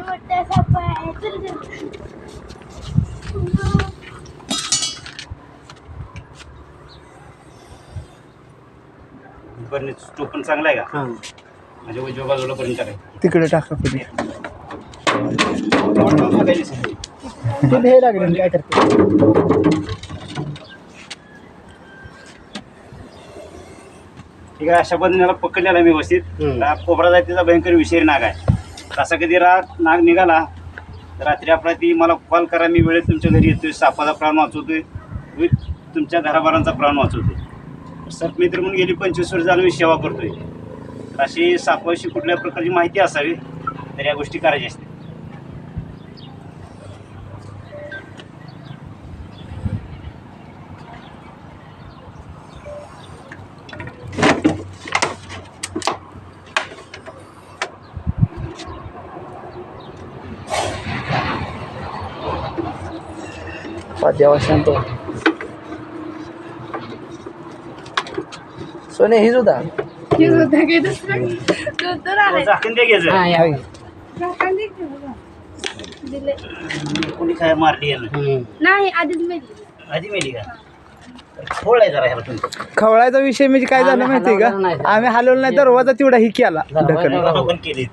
मोठा साप आहे. चल बरं तो पण चांगला आहे का? म्हणजे उजव्या बाजूला पर्यंत करायचं. तिकडे टाका पुढे ठीक ते भे लागले काय करते. आहे, अशा पद्धतीने याला पकडलेला आहे मी व्यवस्थित. हा कोबरा जातीचा भयंकर विषारी नाग आहे. तसा कधी नाग निघाला तर रात्री आपला ती मला कॉल करा, मी वेळेत तुमच्या घरी येतोय, सापाचा प्राण वाचवतोय, तुमच्या घराबारांचा प्राण वाचवतोय. सर्पमित्र म्हणून गेली 25 वर्ष झालं मी सेवा करतोय. अशी सापाविषयी कुठल्या प्रकारची माहिती असावी तर या गोष्टी करायच्या असतात. देवा शांत सोने ही सुद्धा झाकण दे घ्यायचं. कोणी काय मारली नाही आधीच मेली. आधी मेली का? खोळ आहे जरा ह्याला तुमचं. खवळायचा विषय म्हणजे काय झालं माहितीये का, आम्ही हलवलं नाही दरवाजा तेवढा ही केला ढकल. पण केली